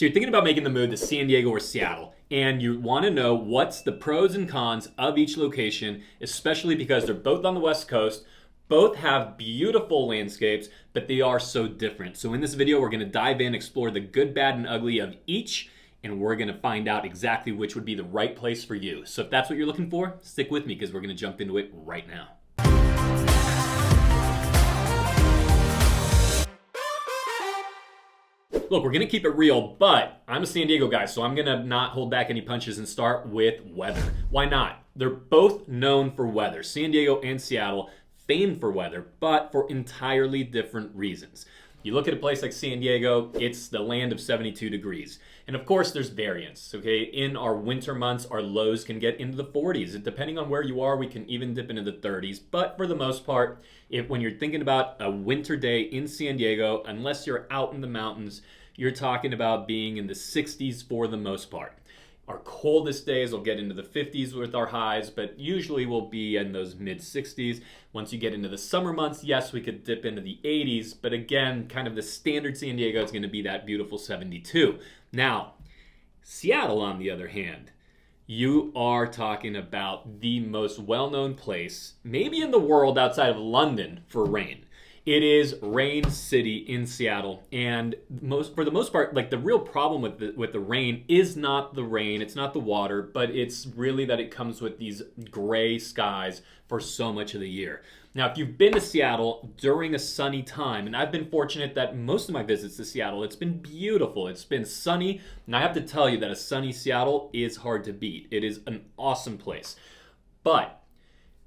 So you're thinking about making the move to San Diego or Seattle, and you want to know what's the pros and cons of each location, especially because they're both on the West Coast, both have beautiful landscapes, but they are so different. So in this video, we're going to dive in, explore the good, bad, and ugly of each, and we're going to find out exactly which would be the right place for you. So if that's what you're looking for, stick with me because we're going to jump into it right now. Look, we're going to keep it real, but I'm a San Diego guy, so I'm going to not hold back any punches and start with weather. Why not? They're both known for weather. San Diego and Seattle, famed for weather, but for entirely different reasons. You look at a place like San Diego, it's the land of 72 degrees. And of course, there's variance, okay? In our winter months, our lows can get into the 40s. Depending on where you are, we can even dip into the 30s. But for the most part, when you're thinking about a winter day in San Diego, unless you're out in the mountains, you're talking about being in the 60s for the most part. Our coldest days will get into the 50s with our highs, but usually we'll be in those mid 60s. Once you get into the summer months, yes, we could dip into the 80s, but again, kind of the standard San Diego is going to be that beautiful 72. Now, Seattle, on the other hand, you are talking about the most well-known place, maybe in the world outside of London, for rain. It is Rain City in Seattle, and for the most part, like the real problem with the rain is not the rain, it's not the water, but it's really that it comes with these gray skies for so much of the year. Now, if you've been to Seattle during a sunny time, and I've been fortunate that most of my visits to Seattle, it's been beautiful, it's been sunny, and I have to tell you that a sunny Seattle is hard to beat. It is an awesome place. But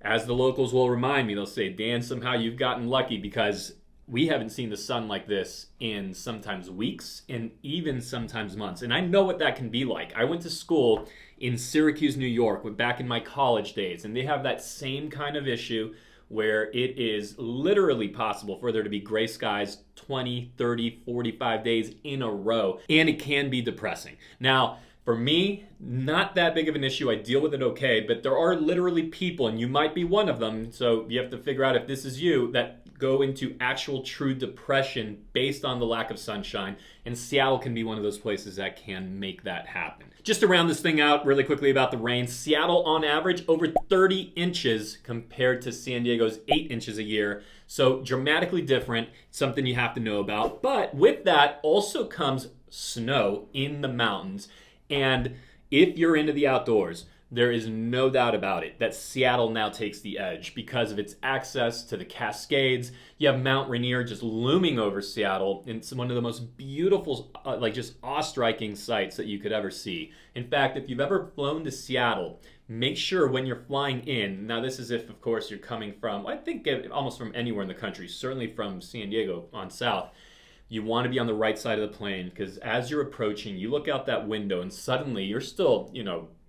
as the locals will remind me, they'll say, Dan, somehow you've gotten lucky because we haven't seen the sun like this in sometimes weeks and even sometimes months. And I know what that can be like. I went to school in Syracuse, New York, back in my college days, and they have that same kind of issue where it is literally possible for there to be gray skies 20, 30, 45 days in a row, and it can be depressing. Now, for me, not that big of an issue. I deal with it okay, but there are literally people, and you might be one of them, so you have to figure out if this is you, that go into actual true depression based on the lack of sunshine, and Seattle can be one of those places that can make that happen. Just to round this thing out really quickly about the rain, Seattle on average over 30 inches compared to San Diego's 8 inches a year, so dramatically different, something you have to know about. But with that also comes snow in the mountains. And if you're into the outdoors, there is no doubt about it that Seattle now takes the edge because of its access to the Cascades. You have Mount Rainier just looming over Seattle. It's one of the most beautiful, just awe-striking sights that you could ever see. In fact, if you've ever flown to Seattle, make sure when you're flying in, now this is if, of course, you're coming from, I think almost from anywhere in the country, certainly from San Diego on south, you want to be on the right side of the plane because as you're approaching, you look out that window and suddenly you're still,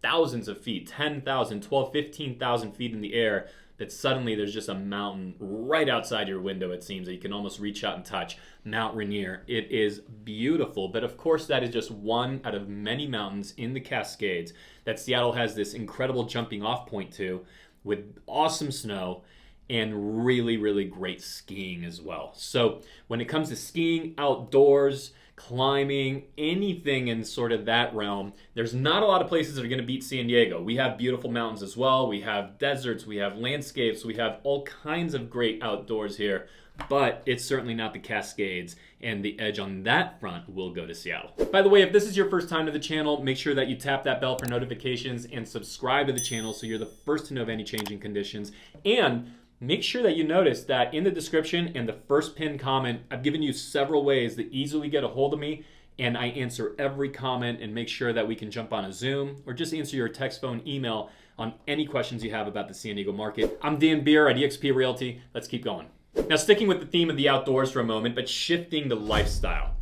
thousands of feet, 10,000, 12, 15,000 feet in the air, that suddenly there's just a mountain right outside your window, it seems, that you can almost reach out and touch. Mount Rainier. It is beautiful, but of course that is just one out of many mountains in the Cascades that Seattle has this incredible jumping off point to with awesome snow and really, really great skiing as well. So when it comes to skiing, outdoors, climbing, anything in sort of that realm, there's not a lot of places that are going to beat San Diego. We have beautiful mountains as well. We have deserts, we have landscapes, we have all kinds of great outdoors here, but it's certainly not the Cascades, and the edge on that front will go to Seattle. By the way, if this is your first time to the channel, make sure that you tap that bell for notifications and subscribe to the channel so you're the first to know of any changing conditions. And make sure that you notice that in the description and the first pinned comment, I've given you several ways to easily get a hold of me, and I answer every comment and make sure that we can jump on a Zoom or just answer your text, phone, email on any questions you have about the San Diego market. I'm Dan Beer at eXp Realty. Let's keep going. Now, sticking with the theme of the outdoors for a moment, but shifting to lifestyle.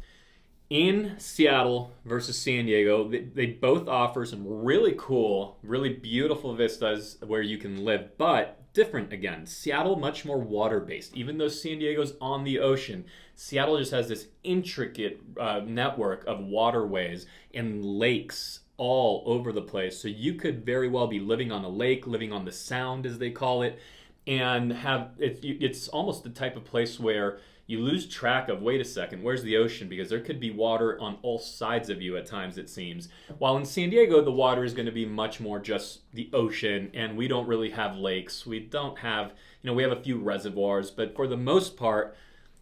In Seattle versus San Diego, they both offer some really cool, really beautiful vistas where you can live, but different again. Seattle, much more water-based. Even though San Diego's on the ocean, Seattle just has this intricate network of waterways and lakes all over the place. So you could very well be living on a lake, living on the Sound, as they call it, and it's almost the type of place where you lose track of, wait a second, where's the ocean? Because there could be water on all sides of you at times, it seems. While in San Diego, the water is going to be much more just the ocean, and we don't really have lakes. We don't have, we have a few reservoirs, but for the most part,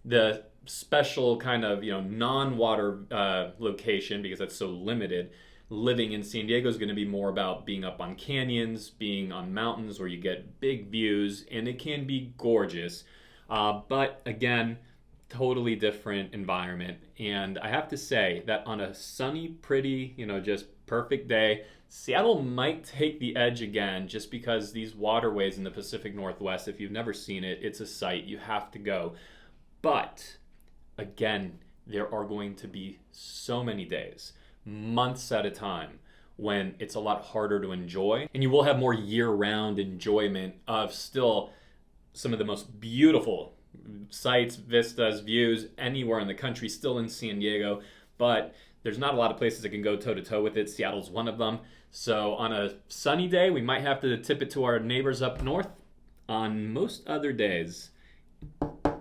the special kind of, non-water location, because that's so limited, living in San Diego is going to be more about being up on canyons, being on mountains where you get big views, and it can be gorgeous. But again, totally different environment. And I have to say that on a sunny, pretty, just perfect day, Seattle might take the edge again, just because these waterways in the Pacific Northwest, if you've never seen it, it's a sight. You have to go. But again, there are going to be so many days, months at a time, when it's a lot harder to enjoy, and you will have more year-round enjoyment of still some of the most beautiful sights, vistas, views anywhere in the country, still in San Diego. But there's not a lot of places that can go toe-to-toe with it. Seattle's one of them. So on a sunny day, we might have to tip it to our neighbors up north. On most other days,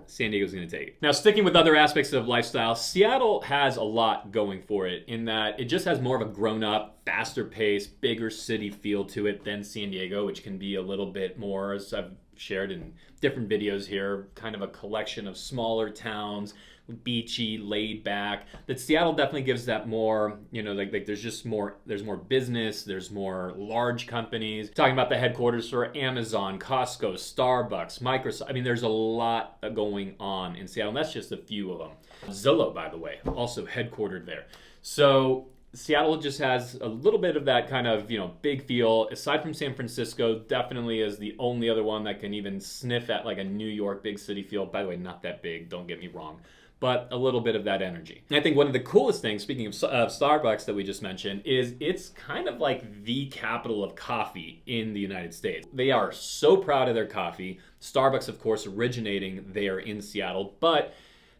San Diego's going to take it. Now, sticking with other aspects of lifestyle, Seattle has a lot going for it in that it just has more of a grown-up, faster pace, bigger city feel to it than San Diego, which can be a little bit more, as I've shared in different videos here, kind of a collection of smaller towns, beachy, laid back. That Seattle definitely gives that more, like there's just more, there's more business, there's more large companies. Talking about the headquarters for Amazon, Costco, Starbucks, Microsoft. I mean, there's a lot going on in Seattle, and that's just a few of them. Zillow, by the way, also headquartered there. So Seattle just has a little bit of that kind of, big feel. Aside from San Francisco, definitely is the only other one that can even sniff at like a New York big city feel. By the way, not that big, don't get me wrong, but a little bit of that energy. And I think one of the coolest things, speaking of Starbucks that we just mentioned, is it's kind of like the capital of coffee in the United States. They are so proud of their coffee. Starbucks, of course, originating there in Seattle, but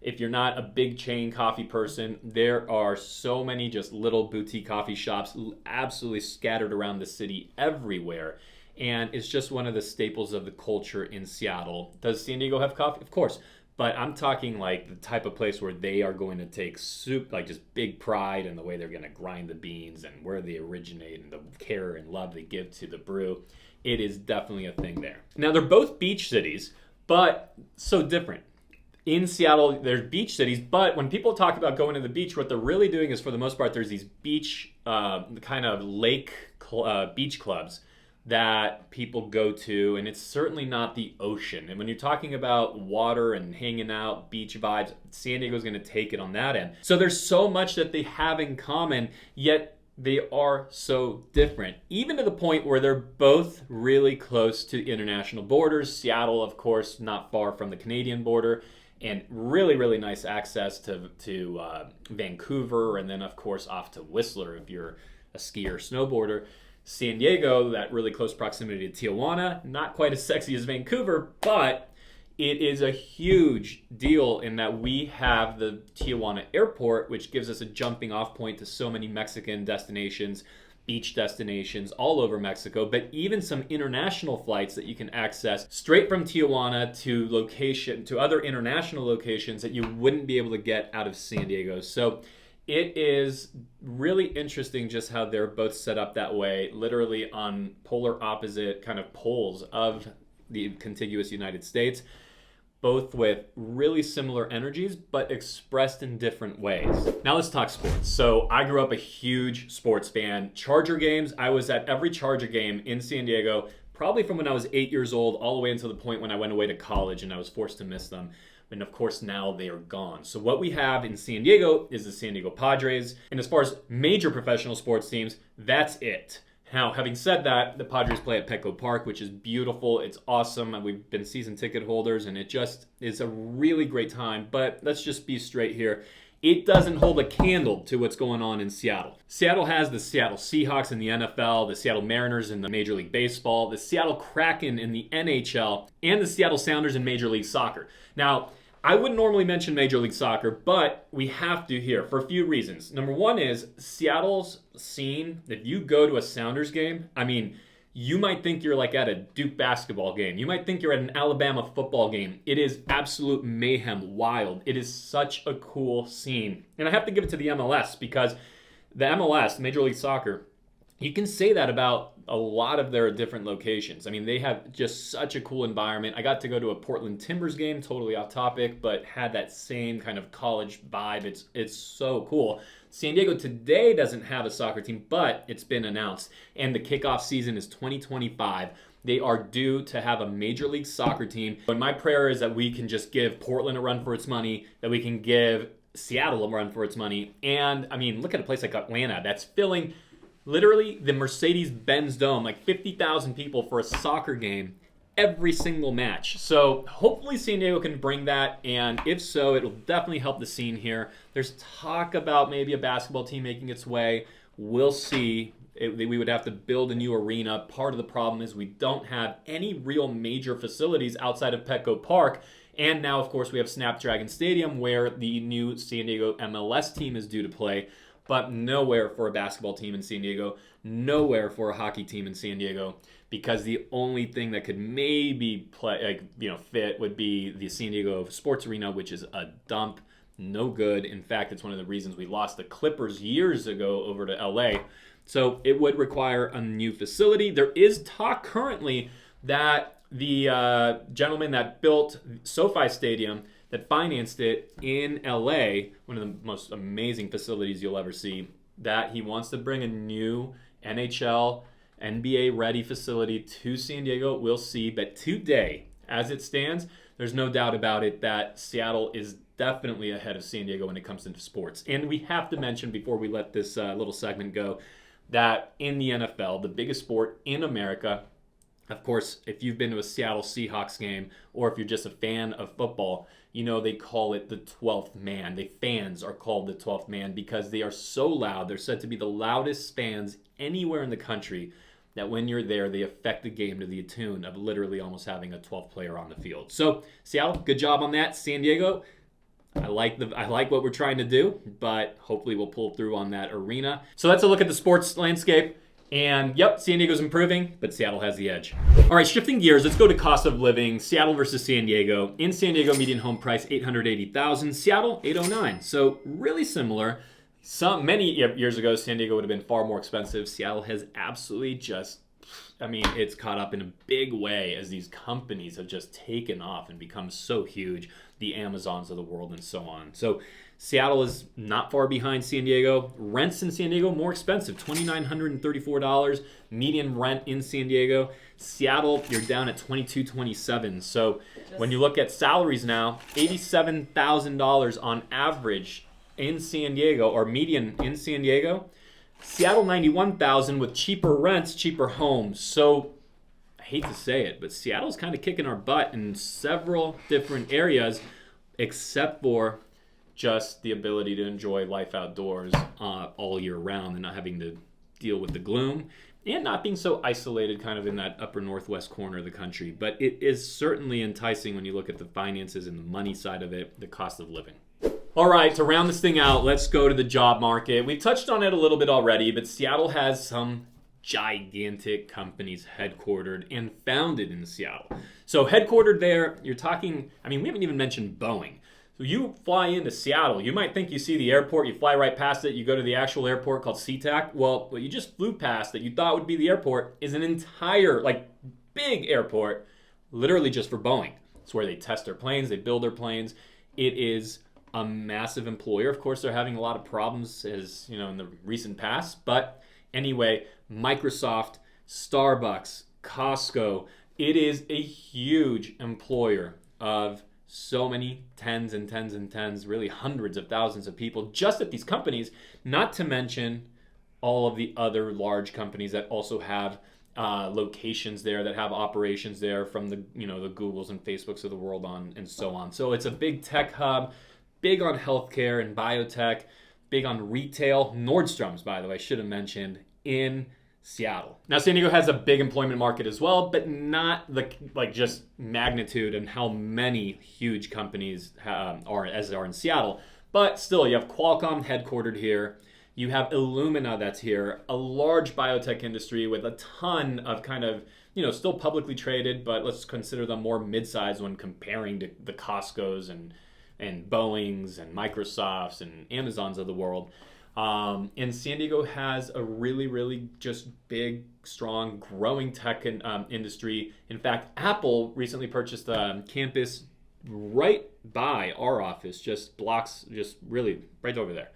if you're not a big chain coffee person, there are so many just little boutique coffee shops absolutely scattered around the city everywhere. And it's just one of the staples of the culture in Seattle. Does San Diego have coffee? Of course. But I'm talking like the type of place where they are going to take soup, like just big pride in the way they're going to grind the beans and where they originate and the care and love they give to the brew. It is definitely a thing there. Now, they're both beach cities, but so different. In Seattle, there's beach cities, but when people talk about going to the beach, what they're really doing is, for the most part, there's these beach, kind of lake beach clubs that people go to, and it's certainly not the ocean. And when you're talking about water and hanging out, beach vibes, San Diego's going to take it on that end. So there's so much that they have in common, yet they are so different, even to the point where they're both really close to international borders. Seattle, of course, not far from the Canadian border, and really, really nice access to Vancouver, and then, of course, off to Whistler if you're a skier or snowboarder. San Diego, that really close proximity to Tijuana, not quite as sexy as Vancouver, but it is a huge deal in that we have the Tijuana airport, which gives us a jumping off point to so many Mexican destinations, beach destinations all over Mexico, but even some international flights that you can access straight from Tijuana to other international locations that you wouldn't be able to get out of San Diego. So it is really interesting just how they're both set up that way, literally on polar opposite kind of poles of the contiguous United States, both with really similar energies, but expressed in different ways. Now let's talk sports. So I grew up a huge sports fan. Charger games, I was at every Charger game in San Diego, probably from when I was 8 years old all the way until the point when I went away to college and I was forced to miss them. And of course, now they are gone. So what we have in San Diego is the San Diego Padres. And as far as major professional sports teams, that's it. Now, having said that, the Padres play at Petco Park, which is beautiful. It's awesome. And we've been season ticket holders, and it just is a really great time. But let's just be straight here. It doesn't hold a candle to what's going on in Seattle. Seattle has the Seattle Seahawks in the NFL, the Seattle Mariners in the Major League Baseball, the Seattle Kraken in the NHL, and the Seattle Sounders in Major League Soccer. Now, I wouldn't normally mention Major League Soccer, but we have to here for a few reasons. Number one is Seattle's scene. If you go to a Sounders game, I mean, You might think you're like at a Duke basketball game. You might think you're at an Alabama football game. It is absolute mayhem, wild. It is such a cool scene. And I have to give it to the MLS because the MLS, Major League Soccer, you can say that about a lot of their different locations. I mean, they have just such a cool environment. I got to go to a Portland Timbers game, totally off topic, but had that same kind of college vibe. It's so cool. San Diego today doesn't have a soccer team, but it's been announced. And the kickoff season is 2025. They are due to have a Major League Soccer team. And my prayer is that we can just give Portland a run for its money, that we can give Seattle a run for its money. And, I mean, look at a place like Atlanta that's filling literally the Mercedes-Benz Dome, like 50,000 people for a soccer game every single match. So hopefully San Diego can bring that, and if so, it'll definitely help the scene here. There's talk about maybe a basketball team making its way. We'll see. We would have to build a new arena. Part of the problem is we don't have any real major facilities outside of Petco Park. And now, of course, we have Snapdragon Stadium where the new San Diego MLS team is due to play. But nowhere for a basketball team in San Diego, nowhere for a hockey team in San Diego, because the only thing that could maybe fit would be the San Diego Sports Arena, which is a dump, no good. In fact, it's one of the reasons we lost the Clippers years ago over to LA. So it would require a new facility. There is talk currently that the gentleman that built SoFi Stadium, that financed it in LA, one of the most amazing facilities you'll ever see, that he wants to bring a new NHL, NBA ready facility to San Diego. We'll see. But today, as it stands, there's no doubt about it that Seattle is definitely ahead of San Diego when it comes to sports. And we have to mention before we let this little segment go that in the NFL, the biggest sport in America, of course, if you've been to a Seattle Seahawks game or if you're just a fan of football, you know they call it the 12th man. The fans are called the 12th man because they are so loud. They're said to be the loudest fans anywhere in the country that when you're there, they affect the game to the tune of literally almost having a 12th player on the field. So Seattle, good job on that. San Diego, I like what we're trying to do, but hopefully we'll pull through on that arena. So that's a look at the sports landscape. And yep, San Diego's improving, but Seattle has the edge. All right, shifting gears, let's go to cost of living. Seattle versus San Diego. In San Diego, median home price $880,000. Seattle, $809,000. So really similar. Many years ago, San Diego would have been far more expensive. Seattle has absolutely it's caught up in a big way as these companies have just taken off and become so huge, the Amazons of the world and so on. So Seattle is not far behind San Diego. Rents in San Diego more expensive, $2,934 median rent in San Diego. Seattle, you're down at $2,227. So when you look at salaries now, $87,000 on average in San Diego, or median in San Diego. Seattle, $91,000 with cheaper rents, cheaper homes. So I hate to say it, but Seattle's kind of kicking our butt in several different areas, except for just the ability to enjoy life outdoors all year round and not having to deal with the gloom and not being so isolated kind of in that upper northwest corner of the country. But it is certainly enticing when you look at the finances and the money side of it, the cost of living. All right, to round this thing out, let's go to the job market. We've touched on it a little bit already, but Seattle has some gigantic companies headquartered and founded in Seattle. So headquartered there, you're talking, we haven't even mentioned Boeing. So you fly into Seattle, you might think you see the airport, you fly right past it, you go to the actual airport called SeaTac. Well, what you just flew past that you thought would be the airport is an entire, big airport, literally just for Boeing. It's where they test their planes, they build their planes. It is a massive employer. Of course, they're having a lot of problems as, in the recent past. But anyway, Microsoft, Starbucks, Costco, it is a huge employer of so many tens and tens and tens, really hundreds of thousands of people just at these companies, not to mention all of the other large companies that also have locations there, that have operations there, from the Googles and Facebooks of the world on and so on. So it's a big tech hub, big on healthcare and biotech, big on retail. Nordstrom's, by the way, should have mentioned, in Seattle. Now, San Diego has a big employment market as well, but not the just magnitude and how many huge companies are in Seattle. But still, you have Qualcomm headquartered here. You have Illumina that's here, a large biotech industry with a ton of kind of, still publicly traded, but let's consider them more mid-sized when comparing to the Costcos and Boeings and Microsofts and Amazons of the world. And San Diego has a really, really just big, strong, growing tech industry. In fact, Apple recently purchased a campus right by our office, just really right over there.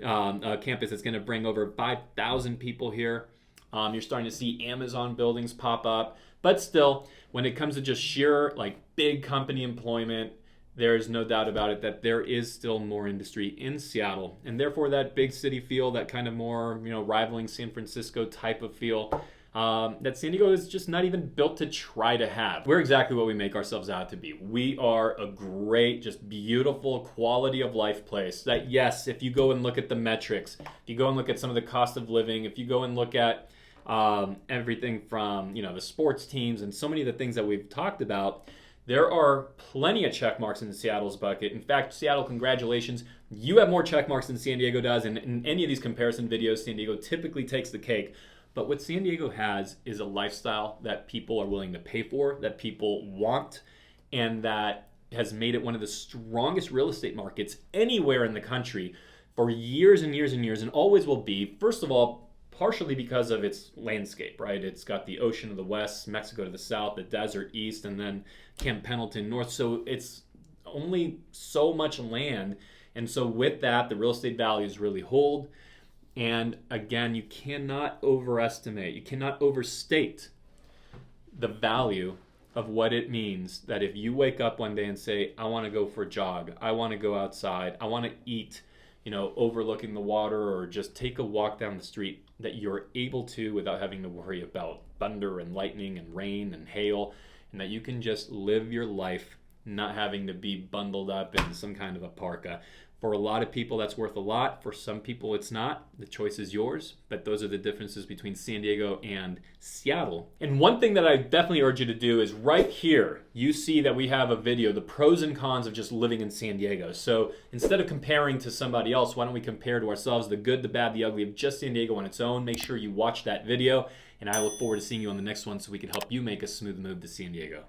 A campus that's going to bring over 5,000 people here. You're starting to see Amazon buildings pop up. But still, when it comes to just sheer big company employment, there is no doubt about it that there is still more industry in Seattle. And therefore that big city feel, that kind of more, rivaling San Francisco type of feel, that San Diego is just not even built to try to have. We're exactly what we make ourselves out to be. We are a great, just beautiful quality of life place that, yes, if you go and look at the metrics, if you go and look at some of the cost of living, if you go and look at everything from, the sports teams and so many of the things that we've talked about, there are plenty of check marks in Seattle's bucket. In fact, Seattle, congratulations. You have more check marks than San Diego does. And in any of these comparison videos, San Diego typically takes the cake. But what San Diego has is a lifestyle that people are willing to pay for, that people want, and that has made it one of the strongest real estate markets anywhere in the country for years and years and years, and always will be. First of all, partially because of its landscape, right? It's got the ocean to the west, Mexico to the south, the desert east, and then Camp Pendleton north. So it's only so much land. And so with that, the real estate values really hold. And again, you cannot overestimate, you cannot overstate the value of what it means that if you wake up one day and say, I want to go for a jog, I want to go outside, I want to eat, overlooking the water or just take a walk down the street, that you're able to without having to worry about thunder and lightning and rain and hail, and that you can just live your life not having to be bundled up in some kind of a parka. For a lot of people, that's worth a lot. For some people, it's not. The choice is yours. But those are the differences between San Diego and Seattle. And one thing that I definitely urge you to do is right here, you see that we have a video, the pros and cons of just living in San Diego. So instead of comparing to somebody else, why don't we compare to ourselves the good, the bad, the ugly of just San Diego on its own. Make sure you watch that video. And I look forward to seeing you on the next one so we can help you make a smooth move to San Diego.